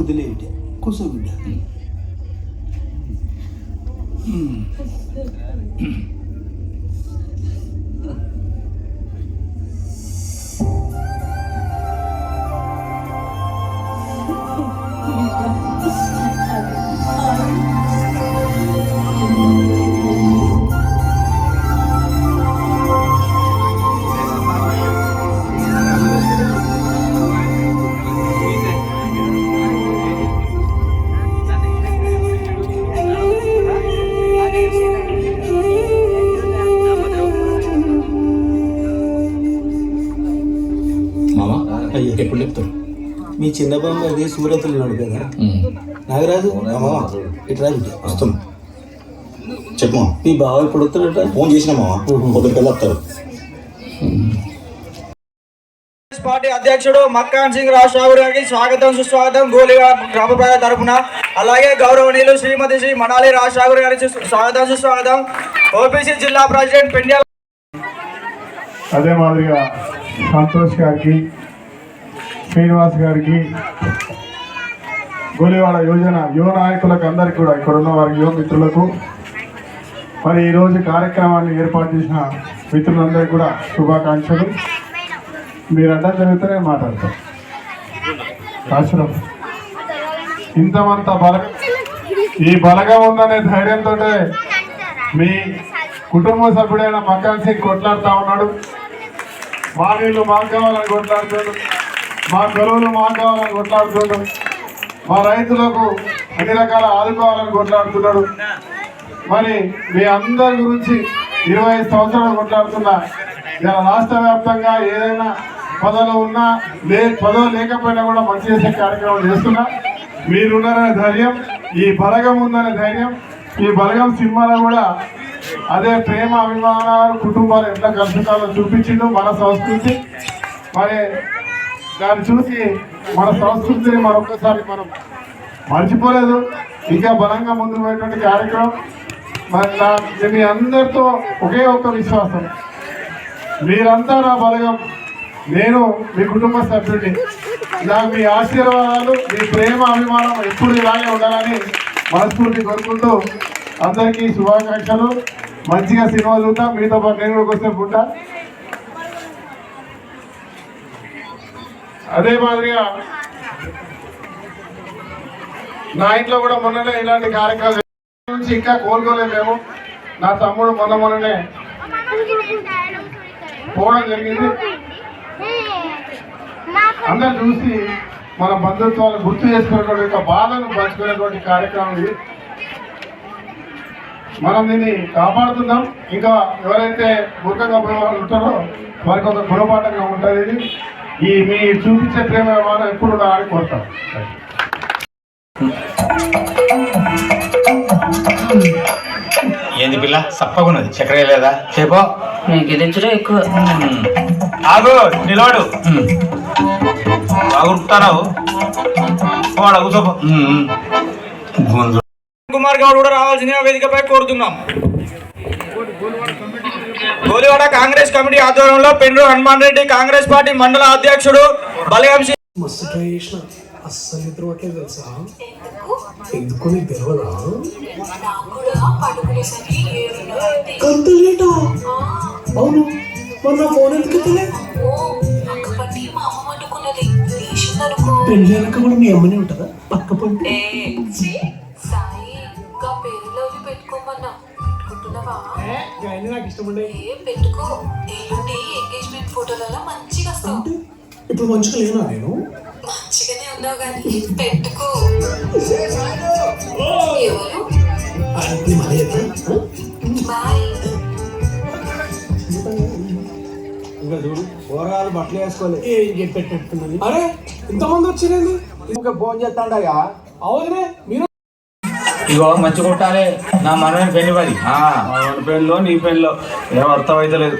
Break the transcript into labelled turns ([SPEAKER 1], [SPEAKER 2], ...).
[SPEAKER 1] ఎక్కుదలే బిడ్డ కూర్చో బిడ్డ.
[SPEAKER 2] ఎప్పుడు చెప్తారు?
[SPEAKER 1] మీ చిన్న బామ్మ అది సూరత్తులు ఉన్నాడు కదా నాగరాజు, ఇట్లా
[SPEAKER 2] వస్తాం. చెప్పు.
[SPEAKER 1] మీ బావ ఇప్పుడు వస్తాడట.
[SPEAKER 2] ఫోన్ చేసినామా? పొద్దుకెళ్ళి వస్తారు.
[SPEAKER 3] పార్టీ అధ్యక్షుడు మక్కాన్ సింగ్ రాష్ట్రావు గారికి స్వాగతం సుస్వాగతం గోలిగా గ్రామ ప్రజల తరఫున. అలాగే గౌరవనీయులు శ్రీమతి శ్రీ మనాలి రాష్ట్రావు గారికి స్వాగతం సుస్వాగతం. ఓబీసీ జిల్లా ప్రెసిడెంట్ పెండ్యాల.
[SPEAKER 4] అదే మాదిరిగా సంతోష్ గారికి, శ్రీనివాస్ గారికి, గోలివాడ యోజన యువ నాయకులకు అందరికీ కూడా, ఇక్కడ ఉన్న వారి యువ మిత్రులకు, మరి ఈరోజు కార్యక్రమాన్ని ఏర్పాటు చేసిన మిత్రులందరికీ కూడా శుభాకాంక్షలు. మీరు అడ్డం జరిగితేనే మాట్లాడతారు. రాష్ట్రం ఇంతమంత బలగం, ఈ బలగం ఉందనే ధైర్యంతో మీ కుటుంబ సభ్యుడైన మక్కాన్ సింగ్ కొట్లాడుతూ ఉన్నాడు. మా నీళ్ళు మాకు కావాలని కొట్లాడుతున్నాడు, మా గొడవలు మాకు కావాలని కొట్లాడుతున్నాడు, మా రైతులకు అన్ని రకాల ఆదుకోవాలని కొట్లాడుతున్నాడు. మరి మీ అందరి గురించి 25 సంవత్సరాలు కొట్లాడుతున్నా. ఇలా రాష్ట్ర వ్యాప్తంగా ఏదైనా పదవులు ఉన్నా పదవులు లేకపోయినా కూడా మంచి చేసే కార్యక్రమం చేస్తున్నా. మీరున్నారనే ధైర్యం, ఈ బలగం ఉందనే ధైర్యం, ఈ బలగం సినిమాలో కూడా అదే ప్రేమ అభిమానాలు కుటుంబాలు ఎట్లా కలుసుకాలో చూపించిండు. మన సంస్కృతి మరి దాన్ని చూసి మన సంస్కృతిని మరొకసారి మనం మర్చిపోలేదు. ఇంకా బలంగా ముందుకు పోయేటువంటి కార్యక్రమం. మరి మీ అందరితో ఒకే ఒక్క విశ్వాసం, మీరంతా నా బలగం, నేను మీ కుటుంబ సభ్యుడిని. నాకు మీ ఆశీర్వాదాలు, మీ ప్రేమ అభిమానం ఎప్పుడు ఇలాగే ఉండాలని మనస్ఫూర్తి కోరుకుంటూ అందరికీ శుభాకాంక్షలు. మంచిగా సినిమా చూద్దాం. మీతో పాటు నేను కూడా వస్తే పుట్టా. అదే మాదిరిగా నా ఇంట్లో కూడా మొన్ననే ఇలాంటి కార్యక్రమాలు నుంచి ఇంకా కోలుకోలేదు మేము. నా తమ్ముడు మొన్ననే పోవడం జరిగింది. అందరు చూసి మన బంధుత్వాలను గుర్తు చేసుకునేటువంటి యొక్క బాధను పంచుకునేటువంటి కార్యక్రమం ఇది. మనం దీన్ని కాపాడుతున్నాం. ఇంకా ఎవరైతే మూర్ఖంగా పోయేవాళ్ళు ఉంటారో వారికి ఒక గుణపాఠంగా ఉంటుంది ఇది. ఈ మీ చూపించే ప్రేమ వ్యవహారం ఎప్పుడు ఉండాలని కోరుతాం.
[SPEAKER 2] ఏంది పిల్ల సప్పగున్నది, చక్కెర లేదా? చెప్పో.
[SPEAKER 5] నీకు తెచ్చడం ఎక్కువ.
[SPEAKER 2] ఆగు, నిలబడు. బాగుంటావు
[SPEAKER 3] కుమార్ గౌడ్ కూడా రావాల్సిందిగా వేదికపై కోరుతున్నాం. గోలివాడ కాంగ్రెస్ కమిటీ ఆధ్వర్యంలో పెండ్రు హనుమాన్ రెడ్డి కాంగ్రెస్ పార్టీ మండల అధ్యక్షుడు బలగం సింగ్.
[SPEAKER 6] మస్తు ట్రై చేసిన, అస్సలు నిద్ర పట్టలేదు తెలుసా? ఎందుకు నీకు తెలియదా? అంత లేటా? అవును, మొన్న ఫోన్ ఎందుకు ఎత్తలే? పెళ్ళి వెనక కూడా మీ అమ్మనే ఉంటుందా పక్క పంట? నాకు ఇష్టం ఉండే ఇప్పుడు మంచిగా లేనా? నేను
[SPEAKER 7] మంచిగానే ఉన్నావు కానీ పెట్టుకో.
[SPEAKER 1] ఇంకా చూడు కూరగాయలు బట్టలు వేసుకోవాలి.
[SPEAKER 6] పెట్టుకున్నది. అరే ఇంతమంది వచ్చింది.
[SPEAKER 1] ఇంకా ఫోన్ చేస్తాడయ్యా.
[SPEAKER 6] అవునే మీరు
[SPEAKER 2] ఇగో మంచి కొట్టాలి. నా మనమైన పెళ్లి పడి పెళ్ళిలో నీ పెళ్ళిలో ఏం అర్థం అయితే లేదు.